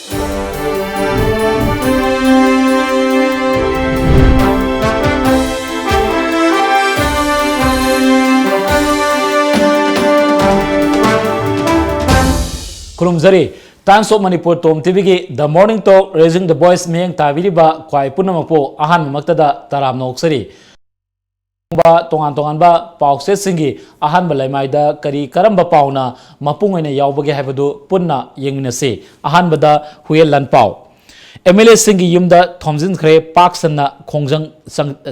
Kurumzari, Times of Manipur TOMTV ki The Morning Talk Raising the Voice meyang tabiriba kwai punamapo ahan maktada taram noksari. Tongan ba paukse singi ahan balaimaida kari karamba pauna mapungene yaubage habadu punna yengminase ahan bada huye lan pau. MLA singi yumda Thomjin Khre Paksanna Khongjang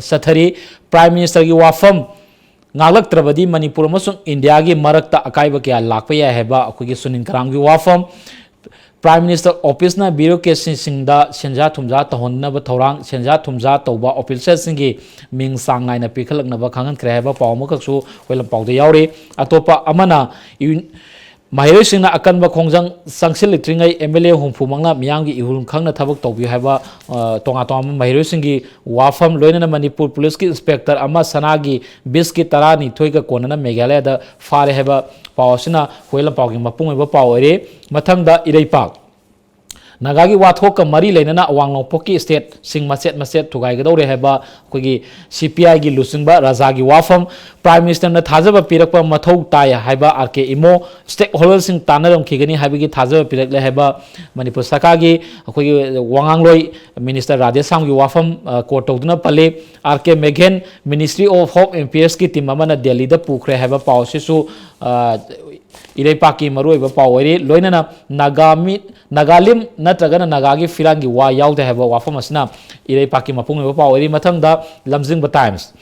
Sathari Prime Minister ki wafam Ngalak Trabadi Manipur Masung India ki Marakta Akaiba Kya Lakpaya Heba Akugi Sunin Karang ki wafam Prime Minister Office na Bureaucracy Singda Senja Thumja Tahonna ba Thorang Senja Thumja Toba Officer Singi Ming Sangai na Pikalak na ba Khangan Khre Heba Pawmakaksu Welam Pawde Yauri Atopa Amana Mahiroi Singna Akanba Khongjang Sangsil Litringai MLA Humphumangna Miyangi Ihulun Khangna Thabak Tawbi Heba Tonga Tonga Mahiroi Singi Wafam Loinana Manipur Police ki Inspector Ama Sanagi Biski Tarani Thoika Konana Meghalaya da Fare Heba Pawasina Huela Pawgi Mapung Heba Pawere Mathangda Iraipak Nagagi Wathoka Mari Lenana Awangno Poki State Sing Maset Tugai Gadore Heba Kugi CPI gi Lusingba Razagi Wafam Prime Minister na Thazaba Pirakpa Mathau Taya Heba RK Imo Stakeholders Sing Tanaram Kigani Habigi Thazaba Pirakle Heba Manipur Sakagi Kugi Wangangloi Minister Radesam gi Wafam Court Toduna Pale RK Meghen Ministry of Hope and Peace ki Timamana Delhi da Pukre Heba Pausisu Irepaki Maruiba Pawari Loinana Nagalim Natragana Nagagi Firangi Wa Yauda Heba Wafamasna Irepaki Mapung Pawari Matanga Lamjingba Times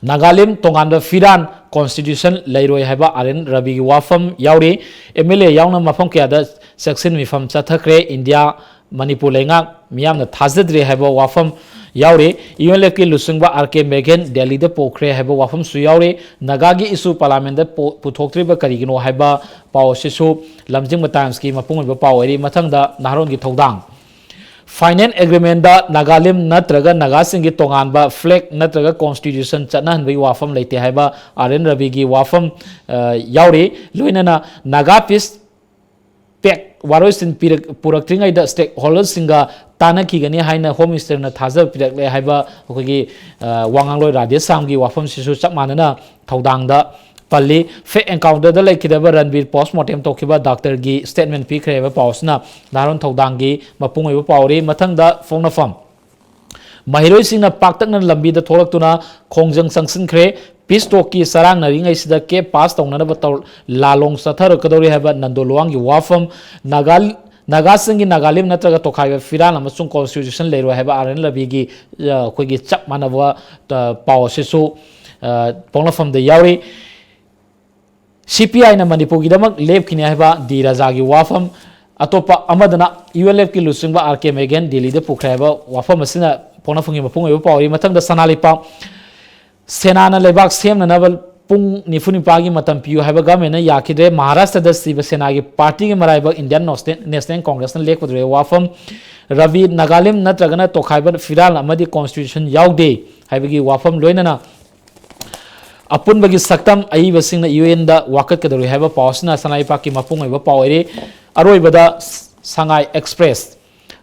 Nagalim Tonganda Firan Constitution Lairoi Heba Aren Rabi Wafam Yauri MLA Yauna Mafam Kiada Section Mifam Chathakre India Manipur Lenga Miam the Thazadri Heba Wafam Yauri UNLK Lusingba RK Meghen Delhi the Pokre Heba Wafam Suyauri Nagagi Isu Parliament the Puthoktriba Karigino Heba Pao Shisu Lamjingba Times ki Mapung Pawari Matanga Naron gi Thodang Finance Agreement da Nagalim Natraga Nagasingi Tonganba Flag Natraga Constitution Chanahan Bi Wafam Leite Heba Aren Rabigi Wafam Yauri Luinana Nagapis Pek Waroisin Purakringai da Stakeholders Singa Tana Kigani Haina Home Minister na Thaza Pirakle Haiba Kogi Wangangloi Radesam gi Wafam Sisu Chapmanana Thodang da Pali Fake Encounter da Laikidaba Ranbir Postmortem Tokiba Doctor gi Statement P Kreva Pausna Naron Thodang gi Mapung Iba Pauri Mathangda Fonafam Mahiroi Singna Paktakna Lambi da Tholaktuna Khongjang Sangsin Kre Peace Talk ki Sarang Naringai Sida Ke Pass Tongna Batal Lalong Sathar Kadori Haba Nandoluang gi Wafam Nagasingi Nagalim Natraga Tokai Firan Amasung Constitution Lero Heba Aren Labigi Kogi Chap Manava Pao Sisu Ponafam the Yauri CPI na Manipur Gidamak Lep Kini Heba Di Razagi Wafam Atopa Amadana ULF ki Lusingba RK Meghen Delhi de Pukreba Wafam Asina Ponafungi Mapung Eba Pauri Matang da Sanalipa Senana Lebak Sem na Naval Pung Nifuni Pagi Matam Piu Heba Gamena Yakide Maharashtra da Siva Senagi Party ki Maraiba Indian National Congress na Lek Padre Wafam Ravi Nagalim Natragana Tokhaiba Firal Amadi Constitution Yaude Habigi Wafam Loinana Apun bagi saktam ai basing na UN da wakat kadori haba pausna sanai pa ki mapung ai ba pawere aroi bada Sangai Express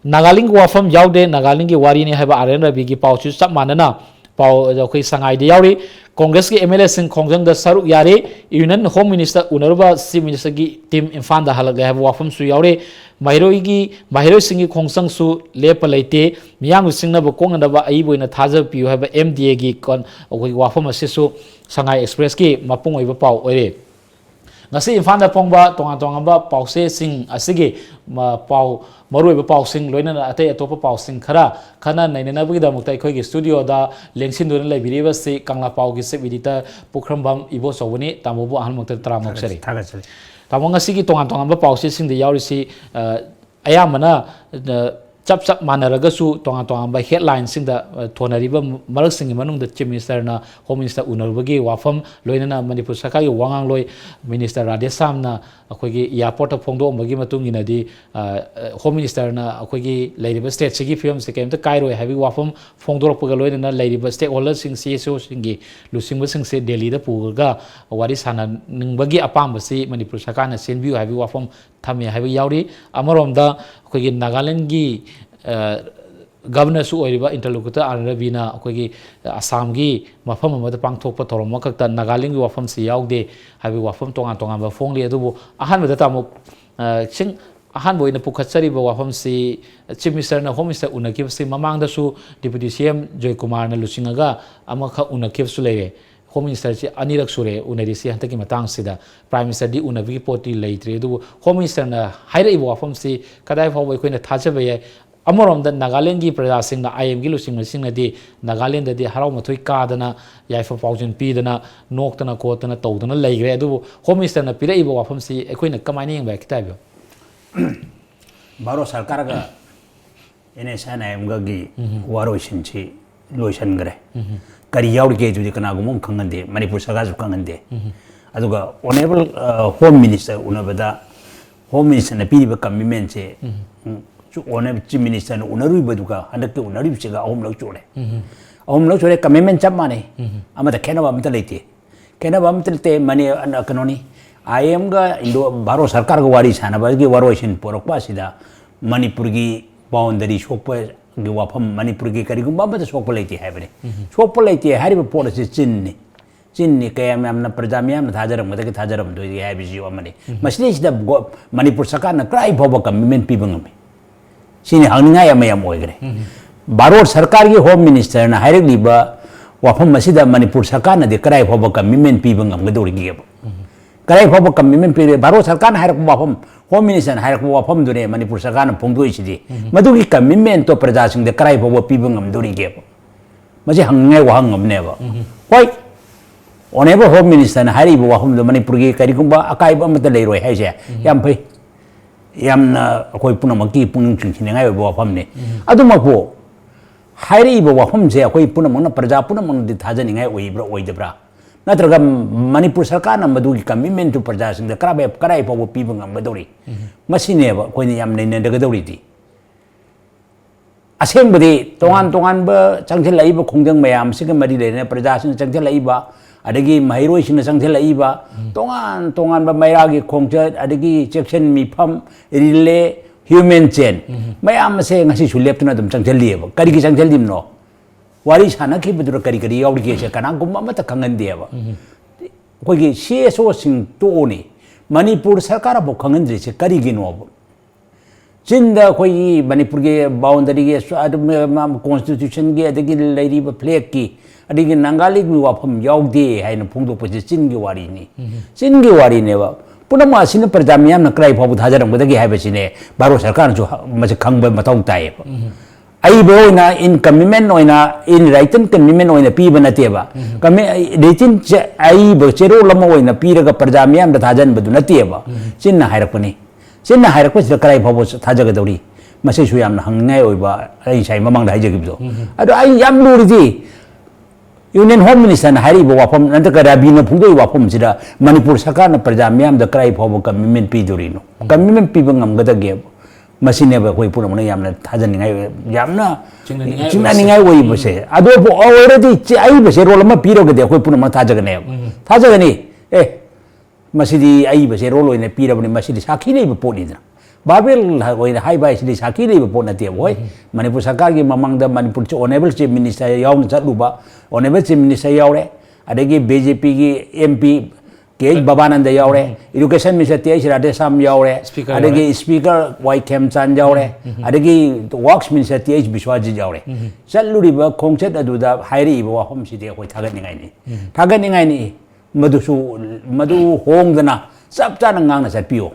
Nagaling wafam yaude Nagaling ki wari ni haba aren rabi ki pauchu chap manana pau khoi Sangai de yauri Congress ki MLA sing Khongjang da saruk yare Union Home Minister Unaruba Chief Minister ki team Imphal da halak haba wafam su yaure Mahiroi singi Khongsang su lepa leite miyang singna ba kong na ba ai boina thaja piu haba MDA gi kon khoi wafam asisu Sangai Express ki mapung oiba pau oire ngasi Imphal da pongba tonga ba pause sing asigi pau maroi ba pau sing loina ate atopa pau sing khana nainana bagi da muktai khoi gi studio da lengsin dun lai biriba se kangla pau gi se vidita pukrambam ibo sowani tamobu ahal mukta tramok seri tamo ngasi gi tonga ba pause sing de yauri si ayamana chap manaragasu tonga ba headline sing da thonariba marak sing manung da Chief Minister na Home Minister unarbagi wafam loinana Manipur Sakai Wangangloi Minister Radesam na akogi airport phongdo bagi matung ina di Home Minister na akogi lairiba state sigi film se kem ta kairoi habi wafam phongdo pga loinana lairiba stakeholders sing CSO singi lusingba sing se Delhi da puga wari sana ningbagi apam basi Manipur Sakai na senbiu habi wafam thame habi yauri amarom da अखोगी Nagaland की governor सु ओइरिबा इंटरलोकुटर आरबीना अखोगी आसाम की मफम अमद पांगथोकपा theorem खक्ता Nagaland की वाफम से याउदे हाबि वाफम तोंगा तोंगा फोंगले अदुबो अहानबदा तामो सिंग अहान बोइना पुखत्सरिबा वाफम से chief minister ना home minister उनकिबसे ममांगदसु deputy CM जय कुमार ना लुसिंगा अमख उनकिबसु लेरे होम मिनिस्टर से अनिरक सुरे उनरिसी हंतकी मतंग सिदा प्राइम मिनिस्टर दी उनबी पोटी लेत्रे अदुबो होम मिनिस्टर ना हाइरइबा वाफम से कदाय फाव अखोइना थाजबे अमरोम नागालैंड की प्रजा सिंह आईएम की लुसिंग नागालैंड हराव मथुई कादना याइफ पाउजन पीदना नोक्तना कोतना तौदना लेग्रे अदुबो होम मिनिस्टर ना पिरइबो वाफम से अखोइना कमाइना यंबा खिताइबो भारत सरकार का एनएसएन आईएम की वारोइसिन छि लोइसनग्रे करी याउरगे जुदि कनागुम खंगंदे मणिपुर सरकार सु खंगंदे अदुगा ऑनरेबल होम मिनिस्टर उनबदा होम मिनिस्टर ना पीरिबा कमिटमेंट से ओने चीफ मिनिस्टर ने उनरुई बदुका हंदक उनरुई सेगा अहम लग चोरे कमिटमेंट चप माने अमदा खेनबा अमता लेते मने कनोनी आईएम गा इंडो भारत सरकार का वारी सानबा की वारोइसिन पोरकपा सिदा मणिपुर की बाउंड्री सोकपा की वाफम मणिपुर की करिगुंबा अमदा सोकपा लेते हाइबने सोकपा लेते हारिबा पोरसे चिन्नी कयाम यामना प्रजा मियाम थाजरमदगी थाजरम दोई हाइबिजी अमने मसलिसिदा मणिपुर सरकार ना क्राइ फावबा कमिटमेंट पीबंगमे सिनी हंगनिंगाय अमयम ओइग्रे भारत सरकार की होम मिनिस्टर ना हाइरलिबा वाफम मसिदा मणिपुर सरकार ना दे क्राइ फावबा कमिटमेंट पीबंगमगदोरिगेब क्राइ फावबा कमिटमेंट पीरे भारत सरकार ना हाइरक वाफम होम मिनिस्टर हाइरक वाफम दुने मणिपुर सरकार ना फोंदोइसिदि मदुगी कमिटमेंट तो प्रजा सिंह दे क्राइ फावबा पीबंगमदोरिगेब मजे हंगनिंगाय वाहंगमनेबा होय ऑनरेबल होम मिनिस्टर ना हाइरिबा वाफम दो मणिपुर की करिगुंबा अकाइबा मत लेरोय हाइसे याम फै यामना अखोई पुनमकी पुनिंग चिंचिनेंगाय वाफमने अदुमको हाइरिबा वाफमसे अखोई पुनमंगना प्रजा पुनमंग दि थाजनिंगाय ओइब्रा ओइदब्रा नत्रगा मणिपुर सरकार ना मदुगी कमिटमेंट टू प्रजा सिंग द कराय फाव पीबंगमदोरी मसिनेबा कोइने याम नैनदगदोरीदि असेंबदि तोंगान चंगथेलाइबा खोंजंग मयाम सिग मरि लेने प्रजा सिंग चंगथेलाइबा अदगी महिरोइसिन चंगथेलाइबा तोंगान मैरागी खोंचत अदगी सेक्शन मिफम रिले ह्यूमन चेन मयाम से ngasi सुलेपतना दम चंगथेलिएबा करिगी चंगथेलिमनो वारी सानखिबदुर करी याउरगे से कनागुम अमत खंगनदेबा कोगी सीएसओ सिंग तोनी मणिपुर सरकार बो खंगनद्रि से करिगिनोब चिंदा कोई मणिपुर के बाउंड्री के कॉन्स्टिट्यूशन के अदगी लेरिबा फ्लैग की अदगी नागालैंड की वाफम याउदे हाइना फोंदोपसे चिनगी वारीनेबा पुनम असिन प्रजा मियामना क्राइ फाव थाजरमगदगी हाइबसिने भारत सरकार जो मसे खंगबा मथौ ताइब अइबो ओइना इन कमिटमेंट ओइना इन राइटन कमिटमेंट ओइना पीबा नतेबा कमे रेटिन अइबो चेरो लम ओइना पीरगा प्रजा मियामना थाजनबदु नतेबा चिन्ना हाइरकपनि चिन्ना हाइरकपसिदा क्राइ फाव थाजगदौरी मसेसु यामना हंगनाय ओइबा अइ साइ ममांग हाइजगिबदो अदो अइ याम लुरिदि यूनियन होम मिनिस्टर हाइरिबा वाफम नंतक राबीना फुंदोइ वाफम सिदा मणिपुर सरकार ना प्रजा मियाम द क्राइ फाव कमिटमेंट पीदोरिनो कमिटमेंट पीबंगमगदगे मसिनेबा कोई पुनमना यामना थाजनिंगाय यामना चिंगनिंगाय ओइबसे अदो ऑलरेडी आइबसे रोल अमा पीरगदे कोई पुनमना थाजगने ए मसिदी आइबसे रोल ओइना पीरबनि मसिदी साखी लेबा पोनिदना बाबेल ओइना हाइबाइसदी साखी लेबा पोनते होय मणिपुर सरकार की ममंगदा मणिपुर ऑनरेबल चीफ मिनिस्टर याउन चलुबा ऑनरेबल चीफ मिनिस्टर यावरे अदगी बीजेपी की एमपी के बाबानंद यावरे एजुकेशन मिनिस्टर तेज राधेश्याम यावरे अदगी स्पीकर वाई खेमचान यावरे अदगी वर्क्स मिनिस्टर तेज विश्वजीत यावरे चलुरिबा खोंगचत अदुदा हाइरिबा वाफम सिदे कोइ थागनिंगाइनी मधु होंगदना चप चाना ngang चपियो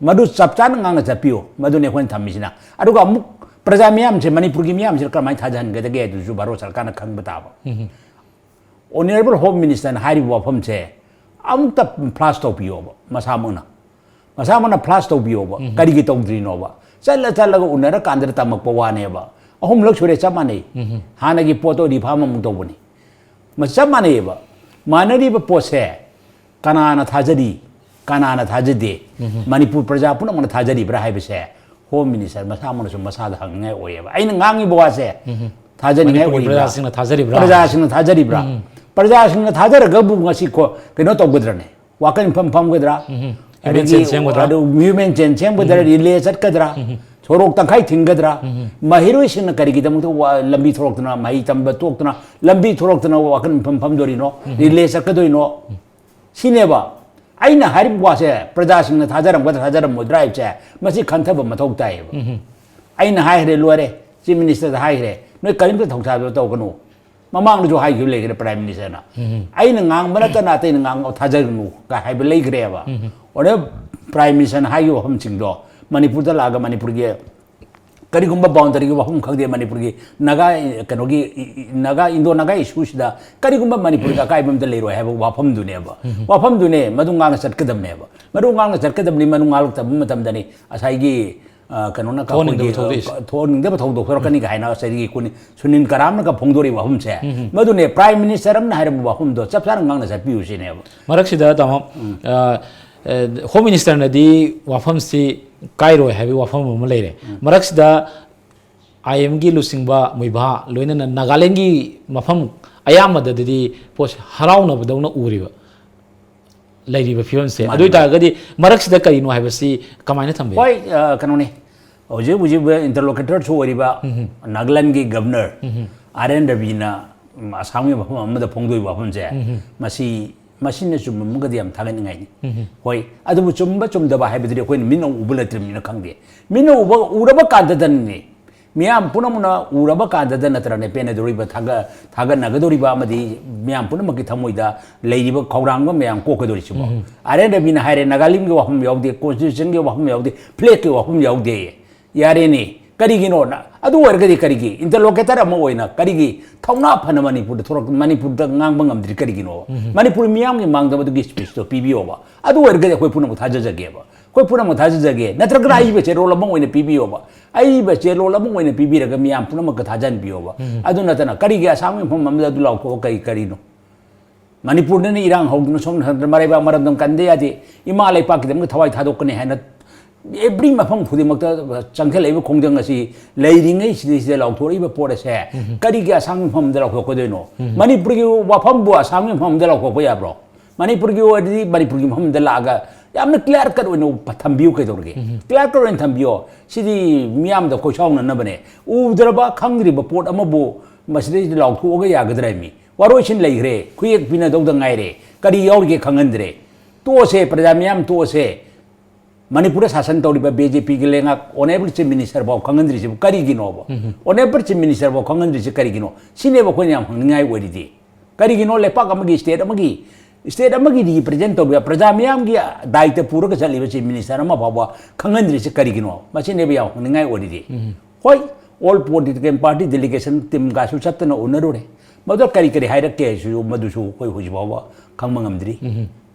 मधु चप चाना ngang चपियो मधुने कोइन थमिसिना अदुगा अमुक प्रजा मियाम से मणिपुर की मियाम से कमाई थाजनगदगे दुजु भारत सरकार ना खंग बताबा ऑनरेबल होम मिनिस्टर हाइरिबा वाफम से अमुक फ्लाश तौपियोबा मसामना फ्लाश तौपियोबा करिगी तौद्रिनोबा चलगा उनरा कांद्र तमकपा वानेबा अहुम लग सुरे चप माने हानगी पोतो रिफाम अमुक तौबनी चप मानेबा मानरीबा पोसे कनाना थाजदे मणिपुर प्रजा पुनमना थाजरिब्रा हाइबसे होम मिनिस्टर मसामनसु मसाद हंगनाय ओयबा आइना ngangi बवासे थाजनिंगाय ओयबा प्रजासिंगना थाजरिब्रा प्रजासिंगना थाजरगा बु ngasi को कनो तौगद्रने वाकन फम गद्रा ह्यूमन चेन सेंबदरा रिले चटकदरा सोरोक तंखाई थिंगदरा महिरोइसिंग करिगिदमतो लंबी थोरक्तना मही तंब तोक्तना लंबी थोरक्तना वाकन फमदोरिनो रिले चटकदोइनो सिनेबा आइना हारिब वासे प्रजासिंग थाजरम ड्राइव से मसी खंथब मथौ ताइब आइना हाइरे लोरे चीफ मिनिस्टर हाइरे नोय करिम थौथाबो तौगनो ममांग जो हाइगि लेगरे प्राइम मिनिस्टर ना आइना ngang बनतना तै ngang थाजरनु का हाइब लेगरेबा ओरे प्राइम मिनिस्टर हाइगि वहम सिंगदो मणिपुर दा लागा मणिपुर के करिगुंबा बाउंड्री के वहम खगदे मणिपुर की नागा कनोगी नागा इंडो नागा इश्यूस दा करिगुंबा मणिपुर का काइबम द लेरो है वाफम दुने मदुंगांग सटकदमने मदुंगांग सटकदमनि मनुंगाल तब मतम दनी असाइगी कनोना का थोनिंग दब थौदो खरकनी का हाइना सरी कुनि सुनिन कराम का फोंदोरी वहम से मदुने प्राइम मिनिस्टर हम हाइर वहम दो चपसार ngang ना सपिउ सिने मरक्सिदा तम होम मिनिस्टर नदी वाफम से कायरो है वाफम लेरे मरक्सिदा आईएम की लुसिंगबा मुइभा लोइना नागालैंड की मफम अयामददी पोस हराउनबदौना उरिबा लेरिबा फिल्म से अदुइ तागदी मरक्सिदा करिनो हाइबसी कमाइना थंबे होय कनोने ओजे इंटरलोकेटर छो ओरिबा नागालैंड की गवर्नर आरएन रविना आसामी मफम अमदा फोंदोइ वाफम से मसी मशीन चुम मुगदी हम थागन ngai होय अदु चुम चुमदबा हाइबदि कोइन मिनो उबलत्रिमिना खंगदे मिनो उरबा काददननि मियाम पुनमुना उरबा काददन नत्रने पेनदोरिबा थागा नगदोरिबा मदि मियाम पुनमकि थमोइदा लेरिबा खौरांगबा मियाम कोकदोरिसिबो आरे रबिना हाइरे नागालिम के वहम यावदे कॉन्स्टिट्यूशन के वहम यावदे फ्लैग के वहम यावदे यारेनि करिगिनो ना अदु वर्गदि करिगी इंटरलोकेटर अमा ओइना करिगी थौना फन मणिपुर थोरक मणिपुर द ngang bangam dri करगिनो मणिपुर मियाम के मांगदब दुगी स्पीच तो पीबीओबा अदु वर्गदि कोइ पुनम थाजजगेबा कोइ पुनम थाजजगे नत्रगरा आई बचे रोल अमा ओइना पीबीओबा आई बचे रोल अमा ओइना पीबीरग मियाम पुनम क थाजन बिओबा अदु नतना करिगी आसाम फम ममद अदु लाउको कई करिनो मणिपुर ने इरांग हौदुन सोम मराइबा मरदम कंदे यादि इमा लेपाक दम थवाई थादोकने हैना एवरी मफम खुदिमक चंगथलेब खोंजंग असि लेरिङै सिदिसे लाउथोरिबा पोरसे करिगे आसाम फम द लाउथोकदोइनो मणिपुर की वाफम बु आसाम फम द लाउथोकबा याब्रो मणिपुर की ओदि मणिपुर की फम द लागा यामना क्लियर कट ओइनो थंबिउ कैदोरगे क्लियर कट ओइन थंबियो सिदि मियाम द कोइसाउन नबने उदरबा खंग्रिबा पोट अमबो मसिदि लाउथोगा यागद्राइमी वारोइसिन लेग्रे खुयेक पिना दौद ngaire करि यावगे खंगंद्रे तोसे प्रजा मियाम तोसे मणिपुर शासन तौरीबा बीजेपी की लेंगा ऑनरेबल चीफ मिनिस्टर बाव खंगंद्रिसि करिगिनोबो ऑनरेबल चीफ मिनिस्टर बाव खंगंद्रिसि करिगिनो सिनेबो कोन याम हंगनाय ओरिदि करिगिनो लेपाक अमगी स्टेट अमगी रिप्रेजेंट तौबा प्रजा मियाम की दायित्व पूरक चलिबा चीफ मिनिस्टर अमा बाव खंगंद्रिसि करिगिनो मसिनेबो याम हंगनाय ओरिदि होय all political party delegation team गासु चत्तना उनरोरे मदो करी हाइरके सु मदुसु कोइ हुजिबावा खंगमंगमद्रि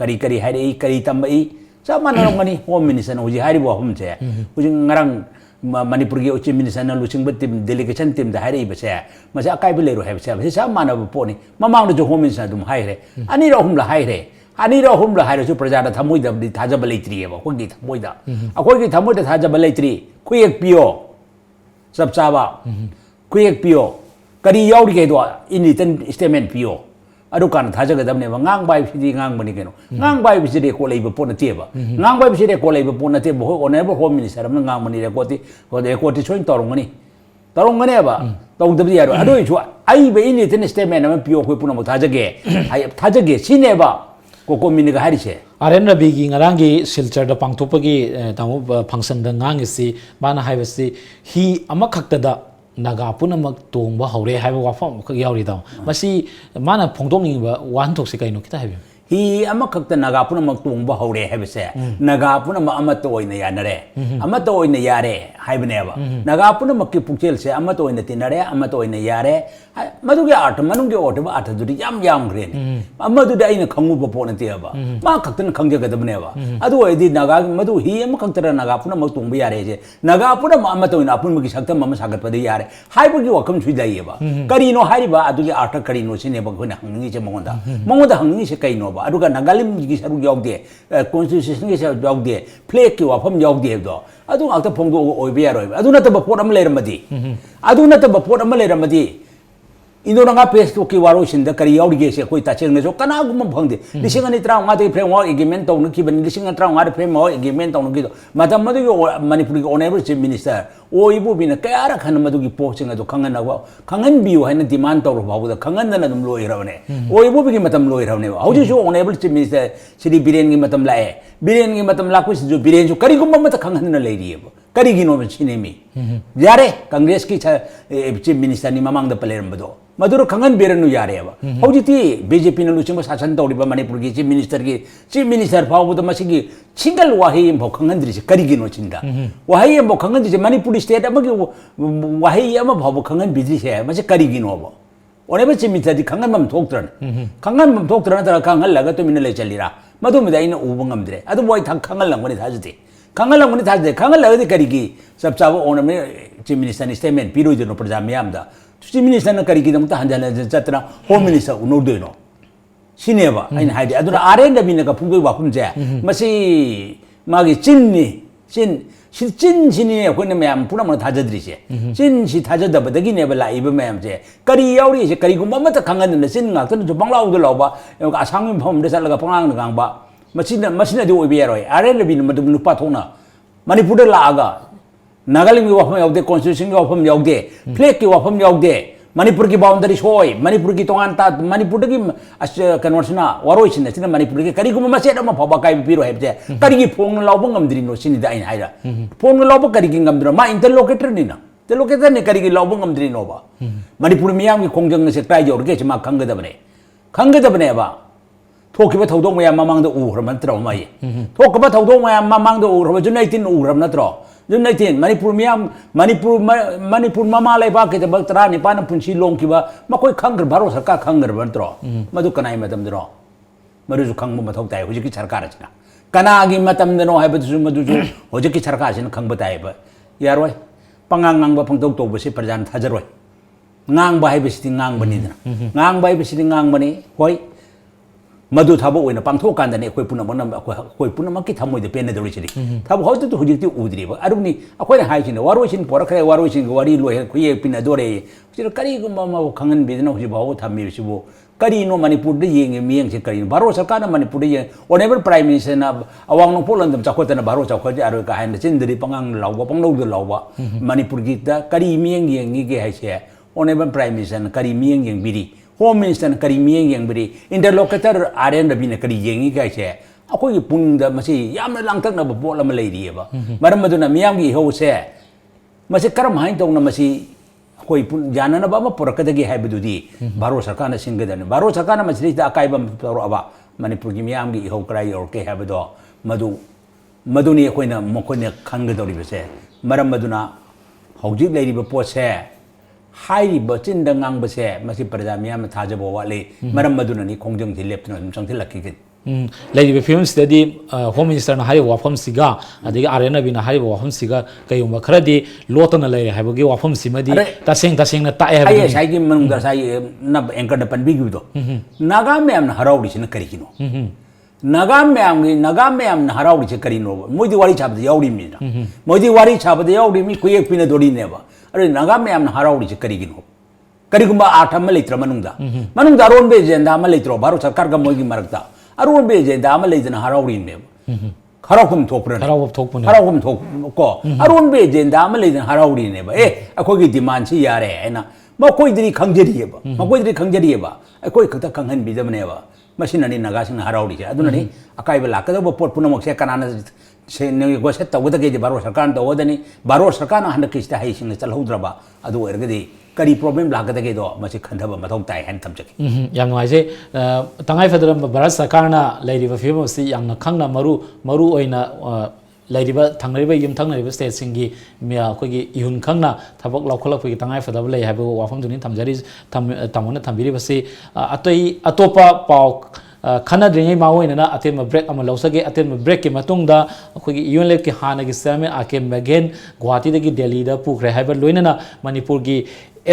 करी हाइरे करी तंबई सब मानरंगनी होम मिनिस्टर हुजी हारिबो हमसे हुजी ngarang मणिपुर की चीफ मिनिस्टर न लुसिंग टीम डेलीगेशन टीम द हाइरे बसे मसे अकाइब लेरो है सब मानब पोनी ममांग जो होम मिनिस्टर दुम हाइरे अनि रहुमला हाइरे सु प्रजा द थमोइ दबदि थाजब लेत्रिएबो कोगी थमोइदा अखोगी थमोइदा थाजब लेत्रि कुयेक पियो सब चाबा कुयेक पियो करी याउरी दो इनिटन स्टेटमेंट पियो अदु कान थाजगदबने ngang bai सिदि ngang बनि केनो ngang bai सिदि को लेबो पोन तेबा ngang bai सिदि को लेबो पोन ते बो ऑनरेबल होम मिनिस्टर हम ngang बनि रेकोटी सोइन तोरंगनी बा तौदबि यारो अदु इछु आई बे इनिटन स्टेटमेंट हम पियो को पुनम थाजगे सिनेबा कोको मिनिगा हारिसे आरएन रवि की ngaranggi silchar da pangthopagi tamu function da ngangisi bana haibasi hi amakhakta naga punamak tongba hore haiba wafam khak yauri daw masi mana phongdongni wan thok se kaino kita haibe hi amakhakta naga punamak tongba hore haibase naga punama amato oina yanare amato oina yare haibneba naga punamak ki pukchel se amato oina tinare amato oina yare madugi art manungi otba art duri yam green amadu da ina khangu ba pon tiaba ma khaktan khangje gadabneba adu oidi naga madu hi amakhakta naga punamak tongba yare je naga punama amato oina apunmagi saktam mama sagat padi yare haibagi wakam suidaiba karino hariba adugi art karino sineba khona hangi je mongonda hangi se kaino ba aduga nagalim gi saru yogde constitution gi saru yogde play ki wafam yogde do adu alta phongdo oibe yaroi adu na ta bapot am leramadi adu na ta bapot am leramadi 인도나가 페이스북기 와로신다 그리 야우리게세 거의 다 책내서 까나고만 방데 리싱안이 트라우마데 프레임워크 에기멘 떠오는 기분 리싱안 트라우마데 프레임워크 에기멘 떠오는 기도 마담마도 마니푸리 오네버 치 미니스터 오이부비는 까야라 하는 마두기 포칭에도 강한나고 강한 비유 하는 디만 떠오르 바보다 강한나는 좀 로이라네 오이부비기 마담 로이라네 아우지쇼 오네버 치 미니스터 시리 비렌기 마담 라에 비렌기 마담 라고 시주 비렌주 까리고 마마다 강한나 레이디에 까리기노면 치네미 야래 강레스키 치 미니스터니 마망다 팔레름바도 마두로 강한 베르누 야래와 호지티 BJP는 루치모 사찬다 우리 마니푸르기 치 미니스터 파우보다 마시기 칭갈 와헤이 뭐 강한들이 까리기노 친다 와헤이 뭐 강한들이 마니푸리 스테이트 아마 와헤이 아마 바보 강한 비즈니스야 마치 까리기노 뭐 오네버 치 미니스터디 강한맘 독드란 강한맘 독드란다 강할라가 또 미늘레 잘리라 마도미다 이는 우봉감들에 아도 뭐이 당 강할랑거니 다주디 강할랑거니 다주디 강할라가 까리기 섭잡고 오늘 치 미니스터니 스테이트먼트 비로이드노 프로자미암다 치미니스터는 까리기다부터 한잔에 잤더라 홈미니스터 우노도이노 시네바 아니 하이디 아두나 아렌다비네가 풍부이 와품제 마시 마기 찐니 찐신이에 권네 매암 부나만 다져드리지 찐시 다져다 버더기 네발라 이브 매암제 까리 야우리 이제 까리고 뭐마다 강한데 찐 같은 좀 방라우들 나와 아상민 폼데 살라가 방랑는 강바 마시나디 오비에로이 아렌다비는 뭐도 누파 통나 마니푸르 라아가 나갈림기 와품 야우데 콘스티튜션기 와품 야우데 플렉기 와품 야우데 마니푸르기 바운더리 소이 마니푸르기 동안 다 마니푸르기 아스 컨버스나 와로이신네 지나 마니푸르기 까리고 마세다마 바바카이 비로 heb제 까리기 퐁을 라우봉 감드리 노신이다 아니 아이라 퐁을 라우봉 까리기 감드라 마 인터로케터니나 인터로케터네 까리기 라우봉 감드리 노바 마니푸르 미양기 공정에서 따이지 오르게 지마 강거다버네 봐 토끼바 더동 모양 마망도 우그러면 들어 마이 토끼바 더동 모양 마망도 우그러면 준나이틴 우그러면 들어 junaitin manipur mama lai ba ke te baktra ni pan punchi long ki ba ma koi khangr baro sarkar khangr ban tro madu kanai matam dro madu ju khang ma thok tai hoji ki sarkar china kana gi matam no hai ba ju madu ju hoji ki sarkar sin khang ba tai ba yaroi pangang ngang ba phangtok to ba si prajan thajaroi ngang ba hai ba si ngang ba ni da ngang ba hai ba si ngang ba ni hoi madu thabo oina pangthok kan da ne khoi punam nam khoi punam ki thamoi de pen de dori chiri thabo hotu to hujik ti udri ba aruni akoi na hai chin waro chin por khre waro chin wari lo he khoi pin dore chir kari gum ma khangan bi na hoji bawo thammi si bo kari no manipur de yeng mieng che kari baro sarkar na manipur de honorable prime minister na awang no polan dam chakot na baro chakot aro ka han chin dri pangang law ba panglo de law ba manipur gi da kari mieng yeng gi ge hai che honorable prime minister na kari mieng yeng biri Home Minister kari miyeng yang beri interlocutor aren rabi na kari yengi kai che ako gi punda masi yam lang tak na bo la malai ri ba maram madu na miyam gi ho se masi karam hain tong na masi koi pun jana na ba ma porakada gi haibu di baro sarkar na singa da baro sarkar na masi da kai ba toro aba manipur gi miyam gi ho krai or ke haibu do madu ni koi na mo koi na khang ga do ri be se maram madu na hojik lai ri ba po se 하이리 버진 등강 버세 마시 프라자미암 타자보 와레 마람 마두나니 공정 딜랩트나 엄청 딜락기게 레이디 필름 스터디 홈 미니스터나 하이 와펌 시가 아디가 아레나비나 하이 와펌 시가 그용마 크라디 로토나 레이 하이버기 와펌 시마디 따생나 따에 하이버기 아예 사이기 문가 사이 나 앵커 pan 비기도 나가메암 하라우리시나 그리기노 나가메암 하라우리시 그리노 모디 와리 잡데 야우리미나 모디 와리 잡데 야우리미 kuye pina dori네바 अरे नगा में हम हराउड़ी से करी गिनो करी गुम्बा आठ हम लेत्र मनुंदा रोन बे जेंदा हम लेत्रो बारो सरकार का मोगी मरकता अरोन बे जेंदा हम लेजना हराउड़ी में हराउकुम थोपरन हराउकुम थोप को अरोन बे जेंदा हम लेजना हराउड़ी ने बा अखोई की डिमांड सी यारे है ना मकोई दरी खंगजरी बा अखोई खता खंगहन बिजमने बा मशीननी नगा सिंह हराउड़ी से अदुननी अकाई बला कदो पोट पुनमक से कनाना से नगे गोसे तवद के बारो सरकार तवदनी बारो सरकार हन किस्ता है सिंह चलहौद्रबा अदु ओरगदी करी प्रॉब्लम लागदगे दो मसे खंधब मथौ ताई हन थमजकी याम नवाइसे तंगाई फदरम भारत सरकारना लैरिबा फिल्म से यामना खंगना मरु ओइना लैरिबा थांगरिबा यम थांगरिबा स्टेट सिंगी मिया खोगी इहुन खंगना थबक लौखलपगी तंगाई फदब लै हाबो वाफम दुनि थमजरी तमोना थंबिरिबसे अतोपा पाव खनद्रिङै मावैनना अतेम ब्रेक अमा लौसगे अतेम ब्रेक के मतुंगदा अखोगी यूएनएफ के हानगी चेयरमैन आके मैगेन गुवाहाटीदगी दिल्लीदा पुखरे हाइबा लोइनना मणिपुर की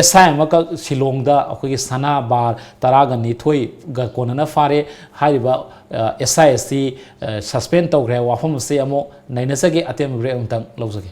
एसआई अमका शिलोंगदा अखोगी सना बार तरागा निथोई गा कोनना फारे हाइबा एसआई सी सस्पेंड तौग्रे वाफम से अमो नैनसगे अतेम ब्रेक उंतंग लौसगे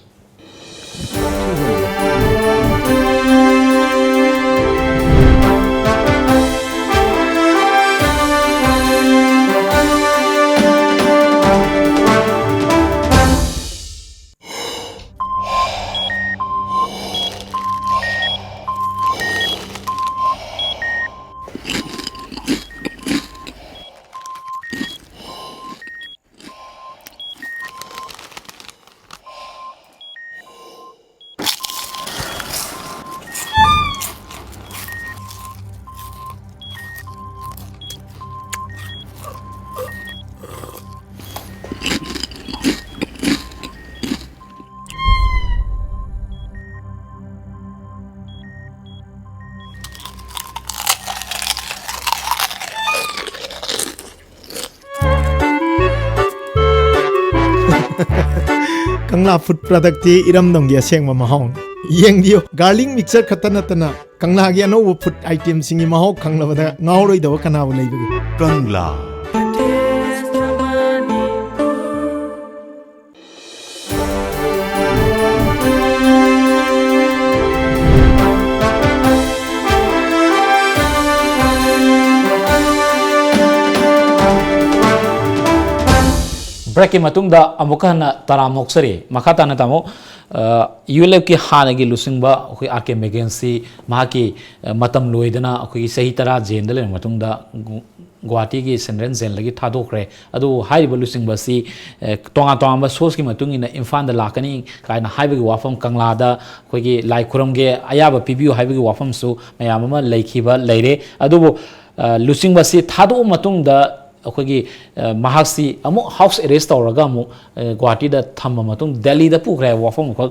कंगला फूड प्रोडक्ट ती इरम दोंगी असेंग महौं येंग दियो गार्लिक मिक्सर खतना तना कंगला गी अनो फूड आइटम सिंगी महौ खंगलबदा ngauroi दव कनाबु लेबगी कंगला ब्रेक की मतुंगदा अमुकहना तरामोक्सरी मखाताना तामो यूएलएफ की हानगी लुसिंगबा अखोई आरके मेगेंसी माकी मतम लोइदना अखोई सही तरह जेल ले मतुंगदा गुवाहाटी की सेंट्रल जेल लगी थादोखरे अदु हाइबा लुसिंगबसी तोंगा तोंगा सोर्स की मतुंगिना इम्फाल दा लाकनी कायना हाइबगी वाफम कंगलादा अखोई लाई खुरमगे अयाबा पिबियो हाइबगी वाफम सु मयाम अमा लैखिबा लैरे अदुबो लुसिंगबसी थादो मतुंगदा अखोगी महासी अमु हाउस अरेस्ट तौरगा अमु गुवाहाटी दा थम्म मतुंग दिल्ली दा पुखरे वाफम खक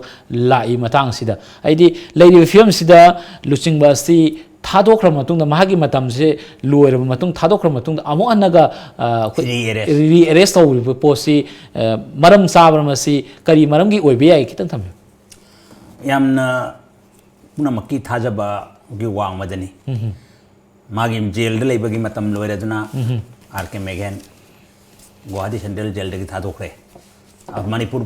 लाई मतंग सिदा आइदी लेडी फिल्म सिदा लुचिंगबासी थादोखर मतुंग दा महागी मतम से लोयर मतुंग थादोखर मतुंग अमु अनगा री अरेस्ट तौर पोसी मरम साबरमसी करी मरमगी ओइबे याई खितंग थम यामना पुनमकी थाजबा गी वांग मदनी मागी जेल दा लेबगी मतम लोयरदना आरके मेगेन गुवाहाटी सेंट्रल जेल दगी थादोखरे मणिपुर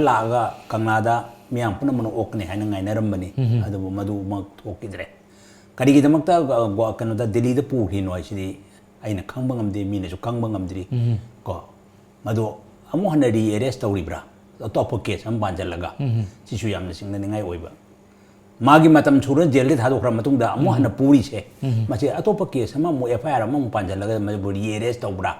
लागा कंगलादा मियां पुनः मन ओकने है नाइनरमबनी अदुबु मधु मक ओकिद्रे करिगिदमक्ता कनोदा दिल्ली दा पुहिनो आइसिदी आइना खंगबा ngamde मीनसु खंगबा ngamdri को मधु अमु हनरी अरेस्ट तौरिब्रा अतोप केस हम बांजलगा सिसु यामना सिंगनिंगाय ओइबा मागी मतम छुरन जेल दे थादोखरा मतुंगदा अमु हन पुरी से मसे अतोप केस हम मु एफआईआर हम पांजलगा मजबुरी अरेस्ट तौब्रा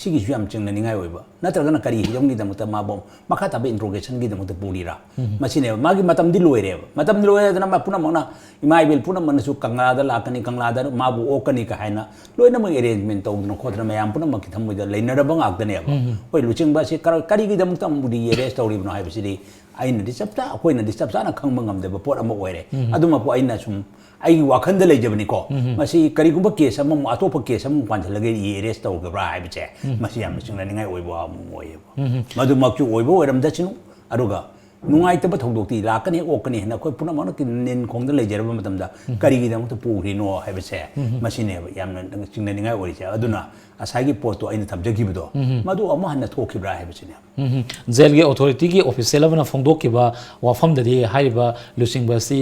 सिगी सु याम चिंगनिंगाय ओइबा नत्रगना करी हिजोंगी दमता माबो मखा तब इंट्रोगेशन गी दमता पुरीरा मसिने मागी मतम दि लोइरे मतम दि लोइरे दना पुना मना इमाइबेल पुना मनसु कंगलादा लाकनी कंगलादा माबु ओकनी का हैना लोइना म अरेंजमेंट तौदना खोदना मयाम पुना मखि थमुदा लेनरबा ngakdane ba hoi luchingba se kari gi dam tam budi arrest तौरिबनो हाइबसिदी आइना दि चपता अखोइना दि चपताना खंगबा ngamdeba pot ama oire aduma po aina sum ai wakhanda leijabani ko masi karigumba case am atopa case am panjalage arrest tawgabra haibache masi yam chingna ningai oibo moyebo madu makchu oibo oiram dachinu aruga nungai taba thongdokti lakani okani hena khoi puna mana kin nin khongda leijaraba matamda karigi dam to puri no haibache masine yam chingna ningai orise aduna asagi poto aina thabjagibido madu ama hanna thokibra haibachine जेल की authority की official अपना फोंदोकिबा वाफम ददी हाइबा लुसिंगबासी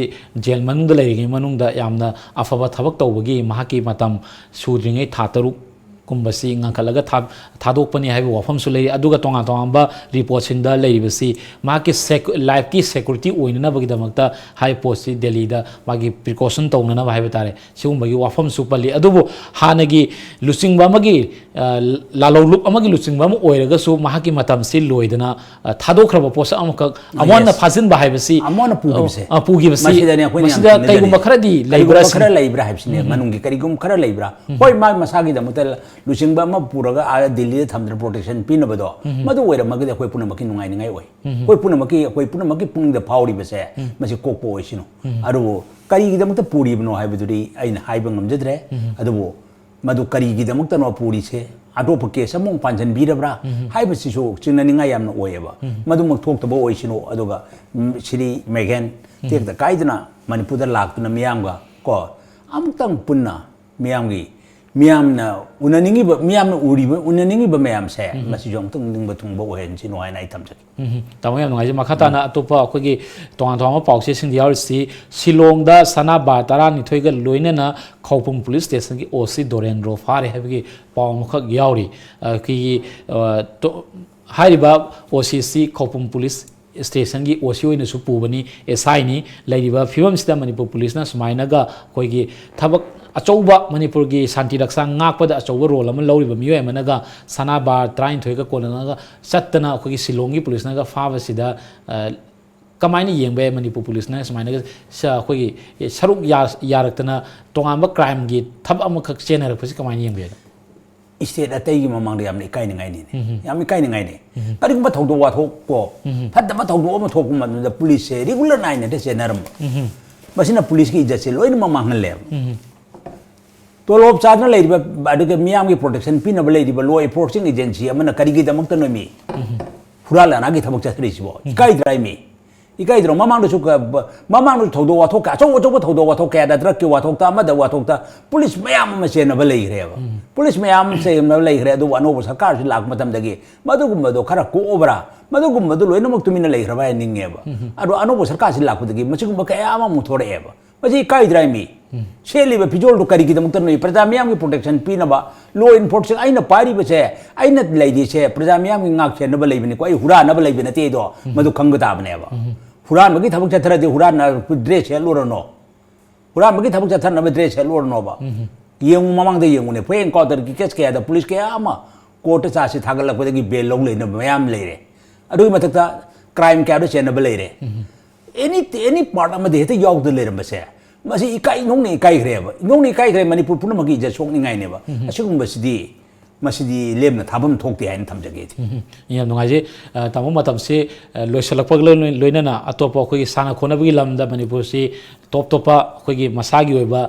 jail मनुंग लेगी मनुंग दा यामना अफबा थबक तौबगी महाकी मतम सुद्रिंगे थातरु कुंबसी ngangkalaga thadokpani haiba wafam su lei aduga tonga tonga report sinda leibasi maki life ki security oinna bagi damakta high post si delhi da magi precaution tongna ba haiba tare sigum bagi wafam su pali adubu hanagi lusingba magi lalolup amagi lusingba mu oiraga su mahaki matam si loidana thadokraba post amaka amona phajin ba haibasi amona pugibasi masida kaigum kharadi leibra haibsine manungi karigum khara leibra hoi ma masagi da mutal लुचिंगबा म पुरगा आ दिल्ली थमद्र protection पिनबदो मदु वेर मगदे खoi पुनमकी नुंगाइ ningai oi खoi पुनमकी पुंगदा फाउरी बसे मसे कोकपो ओइसिनो अरु करी गिदमत पुरी बनो हाइबदुरी आइन हाइबं नमजद्रे अदुबो मदु करी गिदमत नो पुरी से अटोप केस अमong पांजन बिरब्रा हाइबसिसो चिंना ningai यामन ओयबा मदु मक थोक्तबो ओइसिनो अदुगा श्री मेगन तेकदा काइदना मणिपुर दा लाक्तुना मियामगा को अमुक्तंग पुन्ना मियामगी मियामना उननिंगिबा मियामना उरिबा उननिंगिबा मैम से मसी जोंतंग निंगबा थुंगबा ओहेन सि नोहाय नाइ थमजक तमो याम नगाइ मखाताना अतोपा अखोगी तोंगा तोंगा पाउसे सिंदियार सि शिलोंगदा सनाबा तारा निथोइगा लोइनेना खौपुंग पुलिस स्टेशन की ओसी दोरेंद्रो फारे हैबगी पाउ मखक याउरी कि तो हाइबा ओसीसी खौपुंग पुलिस स्टेशन की ओसी ओइना सु पुबनी एसआई लेरिबा फिवम सिदा मणिपुर पुलिस ना सुमाइनागा कोइगी थबक अचौबा मणिपुर की शांति रक्षा ngakpada अचौबा रोल अमा लौरिबा मियोय अमनागा सनाबा 33 कोलनागा चत्तना अखोगी शिलोंगी पुलिस नागा फाबसिदा कमाइना येंबे मणिपुर पुलिस ना सुमाइनागा अखोगी सरुक यारक्तना तोंगांबा क्राइम की थब अमखक चेनरपसि कमाइना येंबे स्टेट अतैगी ममांग याम इकाइनिंगाइ नि याम इकाइनिंगाइ नि करिगुंबा थौदो वाथोक को फदबा थौदो अमा थोक मदुदा पुलिस से रेगुलर नाइन दे चेनरम मसिना पुलिस की इज्जत से लोइन ममांग ले तोलोब चादना लेरिबा अदुगे मियाम की प्रोटेक्शन पिनबा लेरिबा लॉ एनफोर्सिंग एजेंसी अमना करिगी दमक्ता नोमी हुरालाना की थबक चथरिसिबो इकाई द्राइमी इकाई द्रो ममांग थौदो वाथोक का अचौ अचौ थौदो वाथोक का ड्रग के वाथोक ता मद वाथोक ता पुलिस मयाम म सेनब लेग्रेबा पुलिस मयाम सेनब लेग्रे अदु अनोब सरकार से लाख मतम दगी मदुगुमदो खरा कोबरा मदुगुमदो लोइनमक तुमिना लेग्रबा निंगेबा अदु अनोब सरकार से लाख दगी मचिगुम कयाम मुथोरेबा मजी इकाई द्राइमी सेलिब फिजोल दो करी गिदमक तन प्रजा मयाम की प्रोटेक्शन पीनबा लो इन्फोर्समेंट आइना पारिब से आइना लेदि से प्रजा मयाम की ngak सेनब लेबिनि को हुरानब लेबिनि तेदो मदु खंगताबनेबा हुरान मगी थबक चथरदि हुरान ड्रेस हेलोरनो हुरान मगी थबक चथरनब ड्रेस हेलोरनोबा येंगु ममांग दे येंगुने फें कॉदर की केस के पुलिस के आमा कोर्ट चासी थागलकदगी बेल लौ लेन मयाम लेरे अदुगी मथकता क्राइम क्या चेनब लेरे एनी पार्ट अमदे हेते यावद लेरमसे मसी इकाई नोंने इकाई ग्रे मणिपुर पुनमगी इज्जत सोकनिंगाइनेबा असिगुंबसिदी मसिदी लेमना थाबम थोकते हाइन थमजगे यम नुंगाजे तमो मतम से लोइसलकपग लोइनना अतोप अखोगी साना खोनबगी लमदा मणिपुर से टॉप टॉप अखोगी मसागी ओइबा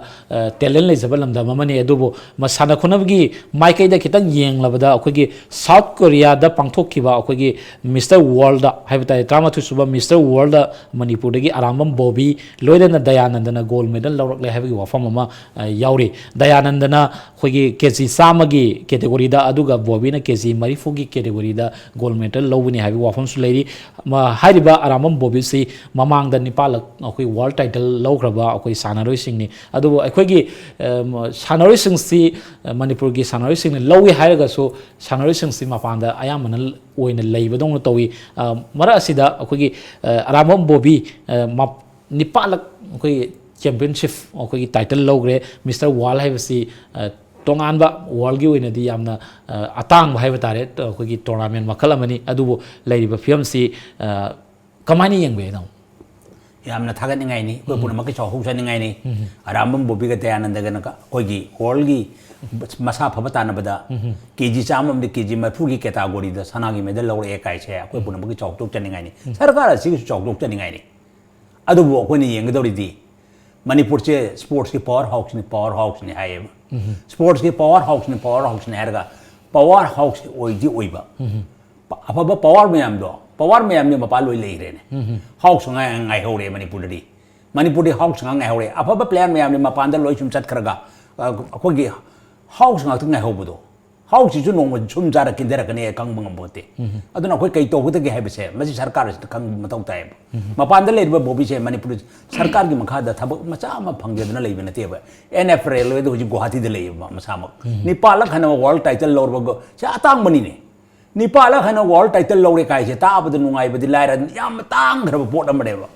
टैलेंट लेजब लमदा ममने अदुबो मसाना खोनबगी माइकैदा खितंग येंगलबदा अखोगी साउथ कोरिया दा पांगथोखिबा अखोगी मिस्टर वर्ल्ड दा हाइबता 33 सुबा मिस्टर वर्ल्ड दा मणिपुर दगी आरामम बॉबी लोइदना दयानंदना गोल्ड मेडल लौरकले हाइबगी वाफम अमा याउरी दयानंदना अखोगी केजी सामगी कैटेगरी दा अदुगा बॉबीना केजी मरीफुगी कैटेगरी दा गोल्ड मेडल लौबनी हाइबगी वाफम सुलेरी हाइरिबा आरामम बॉबी से ममांग दा निपाल अखोई वर्ल्ड टाइटल लौग्रबा अखोई सानारोइसिंगनी अदुबो अखोगी सानारोइसिंगसी मणिपुर की सानारोइसिंग लौगे हाइरगसो सानारोइसिंगसी मपांदा अयामन ओइना लेइबदोंग तौई मरा असिदा अखोगी आरामम बॉबी निपालक अखोई चैंपियनशिप अखोगी टाइटल लौग्रे मिस्टर वर्ल्ड हाइबसी तोंगानबा वर्ल्ड की ओइनदी यामना अतांग हाइब तारे अखोगी टूर्नामेंट मखल अमनी अदुबो लेइबा फिल्मसी कमानी यंगबेनो यामना थागनिंगाइनी कोइ पुनमक चौहौसनिंगाइनी आरामम बॉबी का दयानंदगनका कोइगी वर्ल्ड की मसा फबतानबदा केजी चामम केजी मफू की कैटेगरी दा सनागी मेडल लौरे एकाइसे कोइ पुनमक चौथोक चनिंगाइनी सरकार असि चौथोक चनिंगाइनी अदुबो कोइनी यंगदौरिदी मणिपुर से स्पोर्ट्स की पावर हाउस ने हाय स्पोर्ट्स की पावर हाउस ने हैरगा पावर हाउस ओइदी ओइबा अफब पावर मैम ने मपा लोइ लेरेने house ngai hore Manipur house ngai hore अफब प्लेयर मैम ने मपान दा लोइ सुम चटखरगा अखोगी हाउस ngak ngai होबदो हाउस सु नोम सुम जारा किंदरकने कंग बोते अदुना कोइ कै तोगदगे हाइबसे मजि सरकार कंग मतौ ताय मपान दा लेबा बॉबी से मणिपुर सरकार की मखा दा थबक मचा म फंगेदना लेबे नतेबा एनएफएल लोइ हुजि गुवाहाटी दा लेबा मसामक निपालक हन वर्ल्ड टाइटल लौरबगो से अतांग बनिने निपालक हन वर्ल्ड टाइटल लौरे काइसे ताबद नुंगाइबदि लाइरा याम तांगरब पोट अमडेबा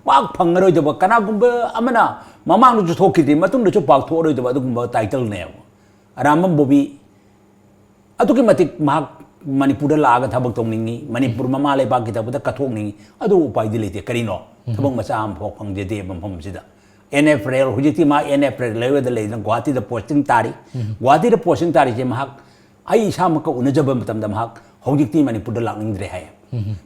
पाक फंगरोइदबा कनागुंबा अमना ममांग जु थोकिदि मतुंग जु पाक थोरोइदबा अदुगुंबा टाइटल ने आरामम बॉबी अदुकी मतिक मणिपुर लाग थबक तोंनिंगी मणिपुर ममा लेबाक की तबद कथोंनिंगी अदु उपायदि लेते करिनो थबक मचा आम फोक फंगजेदे मफम सिदा एनएफएल हुजिति मा एनएफएल लेवेद लेदन गुवाहाटी द पोस्टिंग तारी गुवाहाटी द पोस्टिंग तारी जे महक आई इसामक उनजब मतम द महक हुजिति मणिपुर द लांगनिंद्रे हाय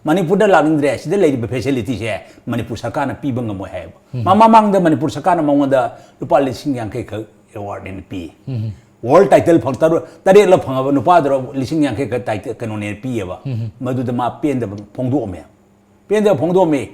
मणिपुर द लांगनिंद्रे सिदा लेदि फैसिलिटी जे मणिपुर सरकार न पीबंग मो हाय ममा मांग द मणिपुर सरकार न मंगद रुपा लिसिंग यांके ख अवार्ड इन पी वर्ल्ड टाइटल फंक्टर तरे ल फंगब नुपादरो लिसिंग यांके क टाइटल कनोने पीएबा मदुद मा पेंद फोंगदोमे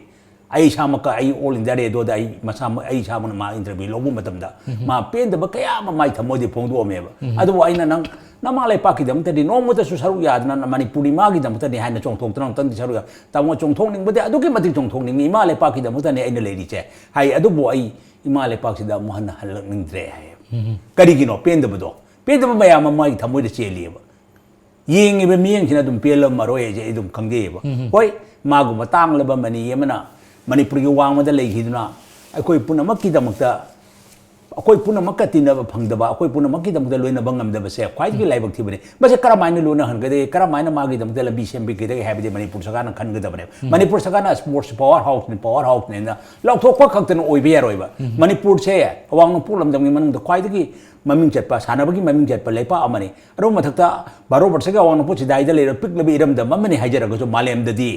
आई सामक आई ऑल इंडिया रेडियो दा आई मसाम आई सामन मा इंटरव्यू लोगु मतमदा मा पेंद ब कया मा माइ थमोदि फोंगदोमेबा अदु आइना नंग नमा लेपाकी दमतदि नोमोदा सु सरु यादना मणिपुरी मागी दमतदि हाइना चोंथोक्तन तंदि सरु तामो चोंथोंनिंगबदि अदुकी मति चोंथोंनिंग इमा लेपाकी दमतने आइना लेरिचे हाइ अदुबो आई इमा लेपाकी दा मोहन हलनिंद्रे हाइ करिगिनो पेंदब मयाम माइ थमोइद चेलिएबा येंगिबे मियंगसिना दुम पेलम मरोय जे दुम खंगेबा होय मागु मतांगलबा मनी यमना मणिपुर की वांगमदा लेखिदुना अखोय पुनमकी दमकता अखोय पुनमक तिनब फंगदबा अखोय पुनमकी दमकता लोइना बंगमदबा से ख्वाइदगी लाइबक थिबने बसे करमाइना लोना हनगदे करमाइना मागी दमकता लबी सेमबी केदे हैबदे मणिपुर सरकारना खनगदबने मणिपुर सरकारना स्पोर्ट्स पावर हाउस ने लौथोकप खक्तन ओइबे यारोइबा मणिपुर से अवांग पुलमदमगी Manang ख्वाइदगी มมิงจัดปะสานบกิมมิงจัดปะเลยป้าอามันนี่เรามาทักตาบารุปัสก็วางนพูดสิได้จะเลยเราพิกเลยอิรมดมันไม่ให้เจอเราก็จะมาเลมเดี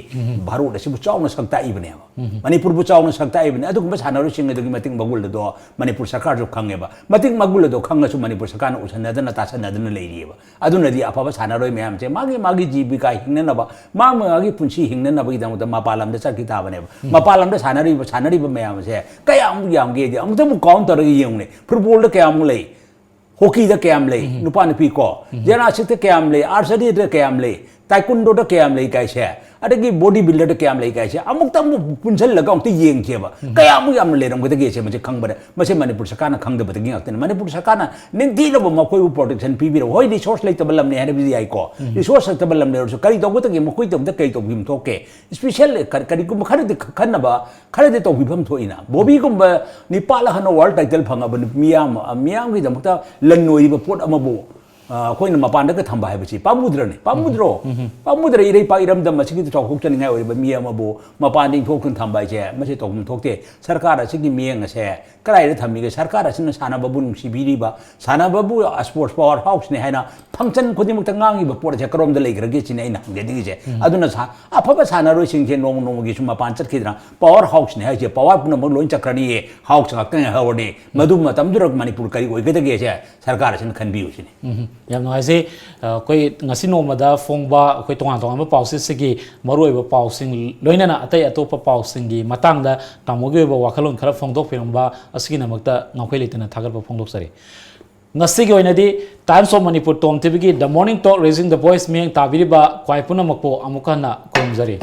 บารุเดชิบุเจ้ามันสักตาอีบเนี่ยมันนี่พูดบุเจ้ามันสักตาอีบเนี่ยทุกคนสานเราชิงเลยตุกิมาติ้งบักุลตัวมันนี่พูดสักการจุกขังเงบะมาติ้งบักุลตัวขังก็ชุมันนี่พูดสักการอุชนัดนัตตาชนัดนันเลยดีบะตุนดีอาภาพสานเราไม่ยามเจมากีจีบิกายหิงนั่นนะบะมากีปุ่นชีหิงนั่นนะบะกิตามุตมาปาลัมเดชกิตาบะเนี่ยมาปาลัมเดชานนารีบะไม่ยามเจก็ยังมุยามเกี่ยมุตมุกาวน์ตัวเราอย่างนี้ฟุตบอลเด็กยังมุเลยฮอกกี้เด็กยังเลยนุปานุปีโก้เจน่าชิตเด็กยังเลยอาร์เซดีเด็กยังเลยไทคุนโดเด็กยังเลยไกเช่อะไรกี่บอดี้บิลดเด็กยังเลยไกเช่อามุกตมุปุ่นเชลล์ก็องที่ยิงเช่บะก็ยังมุยามเลยเราไม่ได้เกี่ยเช่มันจะขังบะเนี่ยไม่ใช่มันนี่ปุถุชกันขังเดือบตะกี้อักเตนมันนี่ปุถุชกันนี่ที่เราบอกมาคุยว่า protection พีบีเราเฮ้ยรีซอสเลยตะบัลลัมเนี่ยให้ได้ไอ้ก็รีซอสตะบัลลัมเนี่ยเราการีตัวก็ตะกี้มาคุยตัวมันตะกี้ตัวพิมพ์โอเค special การีกูมาขนาดขันนะบะขนาดตัวพิมพ์ตัวอินะบอบบี้กูมานี่ป้าละฮันworld title พังบะมียามกี่ตัวมุกตาลันโนยบะพูดอามาโบคนนั้นมาปานได้ก็ทำบายไปสิป้ามุดรนี่ป้ามุดรอีเรื่องป้าอีรำดำมาสิ่งที่ต้องคุกจะง่ายเลยแบบมีอามาโบมาปานดิ้งพวกคุณทำบายเช่ไม่ใช่ตกมันทุกเตะสารการสิ่งที่มีอย่างเช่ก็ได้ทำมีก็สารการสิ่งนั้นสานาบบุญสิบีดีบ่สานาบบุสปอร์ตพาวเฮาส์เนี่ยให้นะฟังก์ชันคนที่มุกตั้งง่ายแบบปวดเช่กรมเดลิกระเกจิเนี่ยนะเดี๋ยวนี้เช่อดุนสาพอภาษาหน้ารู้สิ่งที่น้องกิจมาปานจัดคิดนะพาวเฮาส์เนี่ยให้เช่พาวปุ่นมันล้นจักรนี่เฮาส์ก็ตั้งเฮาวันนี้มาดูมาทำธุรกิจมณิปุรการีก็อีกแต่เกี่ยเช่สารการสิ่งขันบิวสิอย่างน้อยสิคุยงั้นสิโนมาได้ฟงบ่าคุยตรงมาเป่าสิ่งที่มารวยบ่เป่าสิ่งลอยนั่นน่ะแต่ตัวเป่าสิ่งที่มาตั้งได้ตามมวยบ่ว่าขลุ่นขลับฟงดอกเพียงบ่สิ่งนั้นมักจะเงาคุยเลยแต่นั้นทักกับฟงดอกสิงั้นสิ่งที่วันนี้ Times of Manipur TOMTV The Morning Talk Raising the Voice เมียงตาบิริบะควายปุ่นมักโปอามุกันน่ะคงจริ